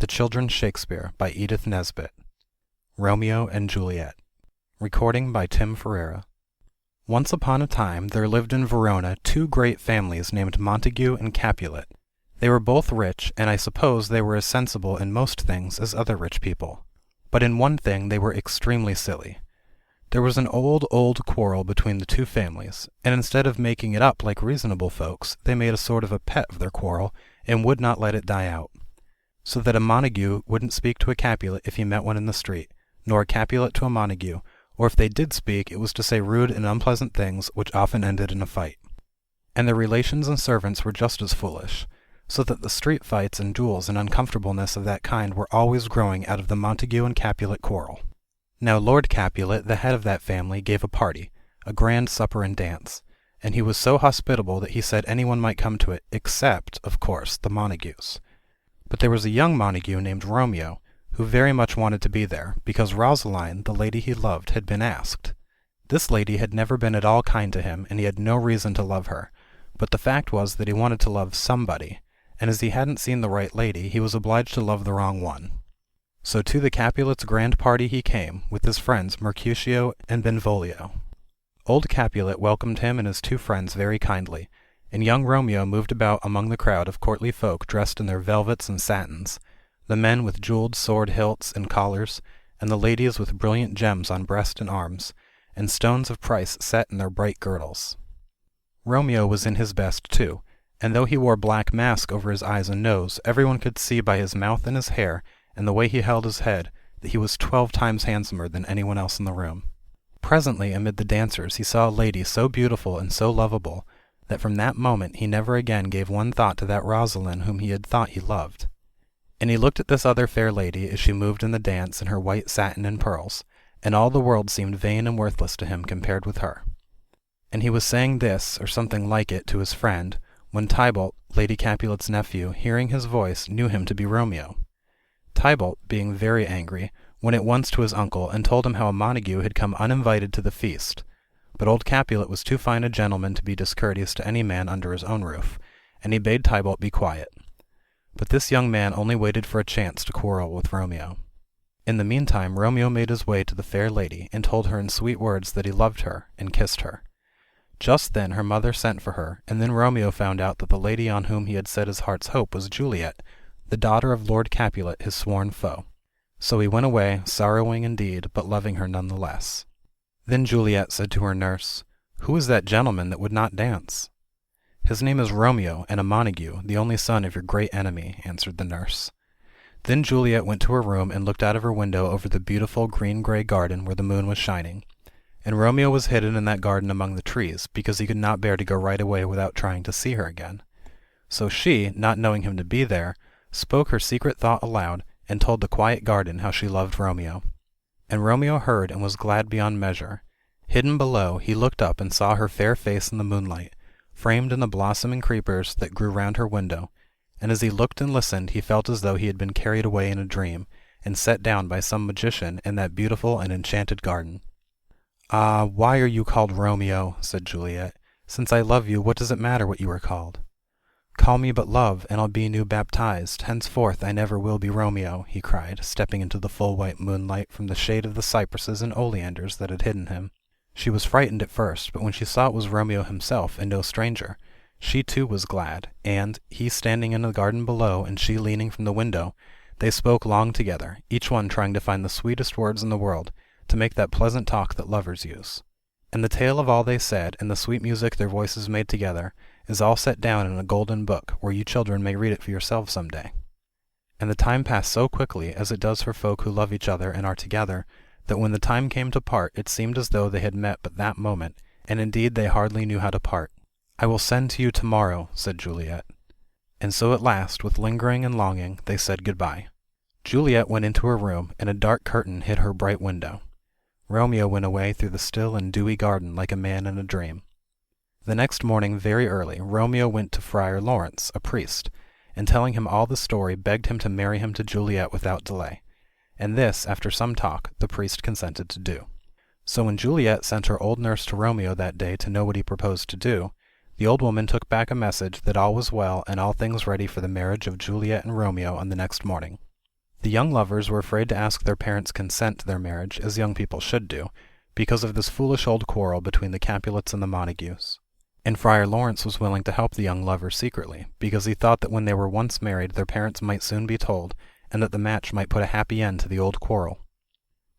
Children's Shakespeare by Edith Nesbit. Romeo and Juliet. Recording by Tim Ferreira. Once upon a time there lived in Verona two great families named Montague and Capulet. They were both rich, and I suppose they were as sensible in most things as other rich people. But in one thing they were extremely silly. There was an old quarrel between the two families, and instead of making it up like reasonable folks, they made a sort of a pet of their quarrel, and would not let it die out. So that a Montague wouldn't speak to a Capulet if he met one in the street, nor a Capulet to a Montague, or if they did speak, it was to say rude and unpleasant things, which often ended in a fight. And their relations and servants were just as foolish, so that the street fights and duels and uncomfortableness of that kind were always growing out of the Montague and Capulet quarrel. Now Lord Capulet, the head of that family, gave a party, a grand supper and dance, and he was so hospitable that he said anyone might come to it, except, of course, the Montagues. But there was a young Montague named Romeo, who very much wanted to be there, because Rosaline, the lady he loved, had been asked. This lady had never been at all kind to him, and he had no reason to love her, but the fact was that he wanted to love somebody, and as he hadn't seen the right lady, he was obliged to love the wrong one. So to the Capulets' grand party he came, with his friends Mercutio and Benvolio. Old Capulet welcomed him and his two friends very kindly, and young Romeo moved about among the crowd of courtly folk dressed in their velvets and satins, the men with jeweled sword hilts and collars, and the ladies with brilliant gems on breast and arms, and stones of price set in their bright girdles. Romeo was in his best too, and though he wore black mask over his eyes and nose, everyone could see by his mouth and his hair, and the way he held his head, that he was 12 times handsomer than anyone else in the room. Presently, amid the dancers, he saw a lady so beautiful and so lovable, that from that moment he never again gave one thought to that Rosaline whom he had thought he loved. And he looked at this other fair lady as she moved in the dance in her white satin and pearls, and all the world seemed vain and worthless to him compared with her. And he was saying this, or something like it, to his friend, when Tybalt, Lady Capulet's nephew, hearing his voice, knew him to be Romeo. Tybalt, being very angry, went at once to his uncle, and told him how a Montague had come uninvited to the feast, but old Capulet was too fine a gentleman to be discourteous to any man under his own roof, and he bade Tybalt be quiet. But this young man only waited for a chance to quarrel with Romeo. In the meantime Romeo made his way to the fair lady, and told her in sweet words that he loved her, and kissed her. Just then her mother sent for her, and then Romeo found out that the lady on whom he had set his heart's hope was Juliet, the daughter of Lord Capulet, his sworn foe. So he went away, sorrowing indeed, but loving her none the less. Then Juliet said to her nurse, "Who is that gentleman that would not dance?" "His name is Romeo, and a Montague, the only son of your great enemy," answered the nurse. Then Juliet went to her room and looked out of her window over the beautiful green-grey garden where the moon was shining. And Romeo was hidden in that garden among the trees, because he could not bear to go right away without trying to see her again. So she, not knowing him to be there, spoke her secret thought aloud, and told the quiet garden how she loved Romeo. And Romeo heard and was glad beyond measure. Hidden below, he looked up and saw her fair face in the moonlight, framed in the blossoming creepers that grew round her window, and as he looked and listened he felt as though he had been carried away in a dream, and set down by some magician in that beautiful and enchanted garden. "Ah, why are you called Romeo?" said Juliet. "Since I love you, what does it matter what you are called?" "Call me but Love, and I'll be new baptized. Henceforth I never will be Romeo," he cried, stepping into the full white moonlight from the shade of the cypresses and oleanders that had hidden him. She was frightened at first, but when she saw it was Romeo himself, and no stranger, she too was glad, and, he standing in the garden below, and she leaning from the window, they spoke long together, each one trying to find the sweetest words in the world, to make that pleasant talk that lovers use. And the tale of all they said, and the sweet music their voices made together, is all set down in a golden book, where you children may read it for yourselves some day. And the time passed so quickly, as it does for folk who love each other and are together, that when the time came to part, it seemed as though they had met but that moment, and indeed they hardly knew how to part. "I will send to you tomorrow," said Juliet. And so at last, with lingering and longing, they said good-bye. Juliet went into her room, and a dark curtain hid her bright window. Romeo went away through the still and dewy garden like a man in a dream. The next morning, very early, Romeo went to Friar Lawrence, a priest, and telling him all the story, begged him to marry him to Juliet without delay. And this, after some talk, the priest consented to do. So when Juliet sent her old nurse to Romeo that day to know what he proposed to do, the old woman took back a message that all was well and all things ready for the marriage of Juliet and Romeo on the next morning. The young lovers were afraid to ask their parents' consent to their marriage, as young people should do, because of this foolish old quarrel between the Capulets and the Montagues. And Friar Lawrence was willing to help the young lovers secretly, because he thought that when they were once married their parents might soon be told, and that the match might put a happy end to the old quarrel.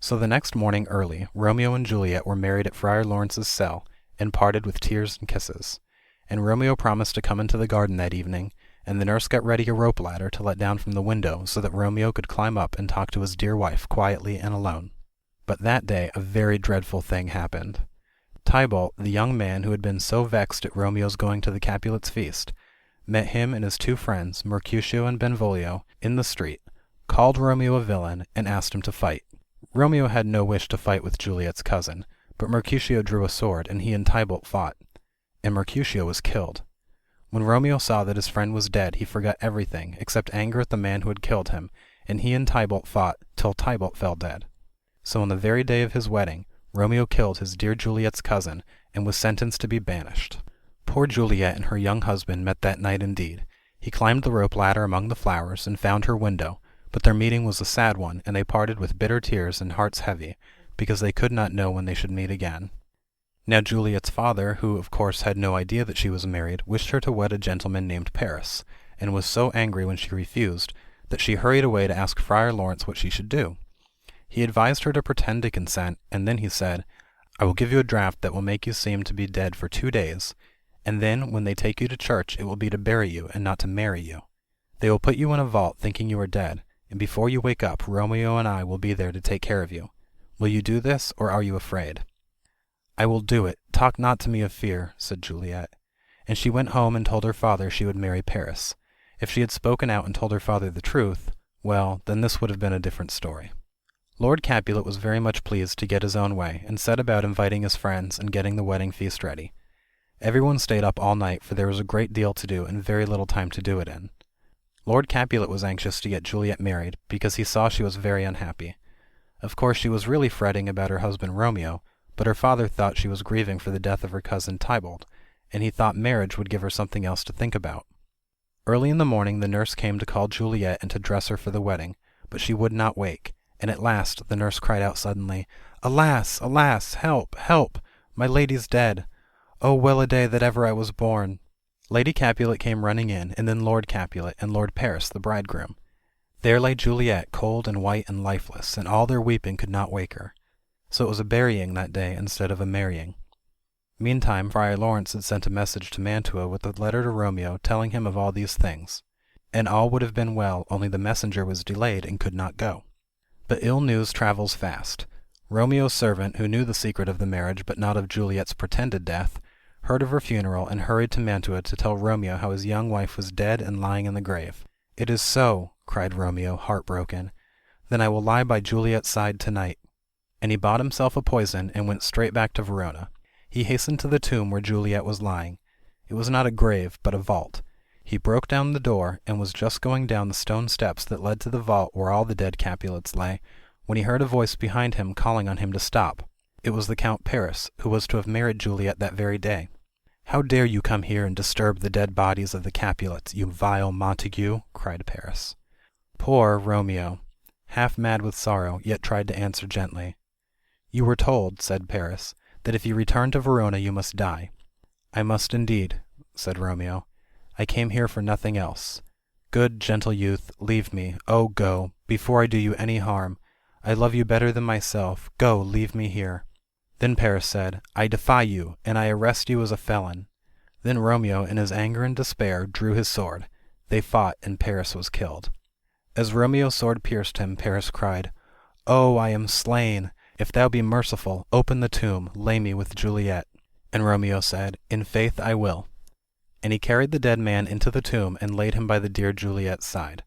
So the next morning early, Romeo and Juliet were married at Friar Lawrence's cell, and parted with tears and kisses. And Romeo promised to come into the garden that evening, and the nurse got ready a rope ladder to let down from the window so that Romeo could climb up and talk to his dear wife quietly and alone. But that day a very dreadful thing happened. Tybalt, the young man who had been so vexed at Romeo's going to the Capulets' feast, met him and his two friends, Mercutio and Benvolio, in the street, called Romeo a villain, and asked him to fight. Romeo had no wish to fight with Juliet's cousin, but Mercutio drew a sword, and he and Tybalt fought. And Mercutio was killed. When Romeo saw that his friend was dead, he forgot everything, except anger at the man who had killed him, and he and Tybalt fought, till Tybalt fell dead. So on the very day of his wedding, Romeo killed his dear Juliet's cousin, and was sentenced to be banished. Poor Juliet and her young husband met that night indeed. He climbed the rope ladder among the flowers, and found her window, but their meeting was a sad one, and they parted with bitter tears and hearts heavy, because they could not know when they should meet again. Now Juliet's father, who of course had no idea that she was married, wished her to wed a gentleman named Paris, and was so angry when she refused, that she hurried away to ask Friar Lawrence what she should do. He advised her to pretend to consent, and then he said, "I will give you a draught that will make you seem to be dead for 2 days, and then, when they take you to church, it will be to bury you, and not to marry you. They will put you in a vault, thinking you are dead, and before you wake up, Romeo and I will be there to take care of you. Will you do this, or are you afraid?" "I will do it. Talk not to me of fear," said Juliet. And she went home and told her father she would marry Paris. If she had spoken out and told her father the truth, well, then this would have been a different story. Lord Capulet was very much pleased to get his own way, and set about inviting his friends and getting the wedding feast ready. Everyone stayed up all night, for there was a great deal to do and very little time to do it in. Lord Capulet was anxious to get Juliet married, because he saw she was very unhappy. Of course she was really fretting about her husband Romeo, but her father thought she was grieving for the death of her cousin Tybalt, and he thought marriage would give her something else to think about. Early in the morning the nurse came to call Juliet and to dress her for the wedding, but she would not wake, and at last the nurse cried out suddenly, "Alas! alas! help! help! My lady's dead! Oh, well a day that ever I was born!" Lady Capulet came running in, and then Lord Capulet, and Lord Paris, the bridegroom. There lay Juliet, cold and white and lifeless, and all their weeping could not wake her. So it was a burying that day instead of a marrying. Meantime Friar Lawrence had sent a message to Mantua with a letter to Romeo telling him of all these things, and all would have been well, only the messenger was delayed and could not go. But ill news travels fast. Romeo's servant, who knew the secret of the marriage but not of Juliet's pretended death, heard of her funeral and hurried to Mantua to tell Romeo how his young wife was dead and lying in the grave. "It is so," cried Romeo, heartbroken. "Then I will lie by Juliet's side tonight." And he bought himself a poison and went straight back to Verona. He hastened to the tomb where Juliet was lying. It was not a grave, but a vault. He broke down the door, and was just going down the stone steps that led to the vault where all the dead Capulets lay, when he heard a voice behind him calling on him to stop. It was the Count Paris, who was to have married Juliet that very day. "How dare you come here and disturb the dead bodies of the Capulets, you vile Montague?" cried Paris. Poor Romeo, half mad with sorrow, yet tried to answer gently. "You were told," said Paris, "that if you return to Verona you must die." "I must indeed," said Romeo. "I came here for nothing else. Good, gentle youth, leave me, oh, go, before I do you any harm. I love you better than myself. Go, leave me here." Then Paris said, "I defy you, and I arrest you as a felon." Then Romeo, in his anger and despair, drew his sword. They fought, and Paris was killed. As Romeo's sword pierced him, Paris cried, "Oh, I am slain! If thou be merciful, open the tomb, lay me with Juliet." And Romeo said, "In faith I will." And he carried the dead man into the tomb, and laid him by the dear Juliet's side.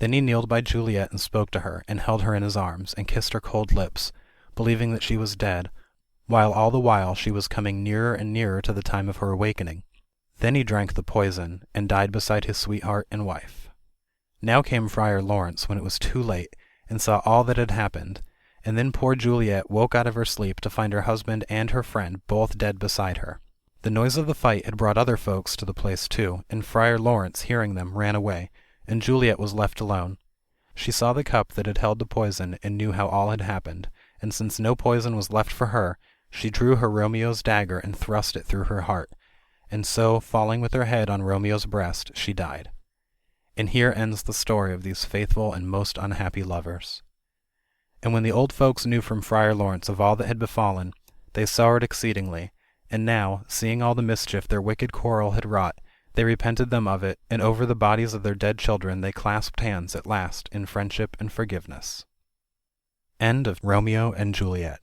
Then he kneeled by Juliet and spoke to her, and held her in his arms, and kissed her cold lips, believing that she was dead, while all the while she was coming nearer and nearer to the time of her awakening. Then he drank the poison, and died beside his sweetheart and wife. Now came Friar Lawrence, when it was too late, and saw all that had happened, and then poor Juliet woke out of her sleep to find her husband and her friend both dead beside her. The noise of the fight had brought other folks to the place too, and Friar Lawrence, hearing them, ran away, and Juliet was left alone. She saw the cup that had held the poison, and knew how all had happened, and since no poison was left for her, she drew her Romeo's dagger and thrust it through her heart, and so, falling with her head on Romeo's breast, she died. And here ends the story of these faithful and most unhappy lovers. And when the old folks knew from Friar Laurence of all that had befallen, they sorrowed exceedingly, and now, seeing all the mischief their wicked quarrel had wrought, they repented them of it, and over the bodies of their dead children they clasped hands at last in friendship and forgiveness. End of Romeo and Juliet.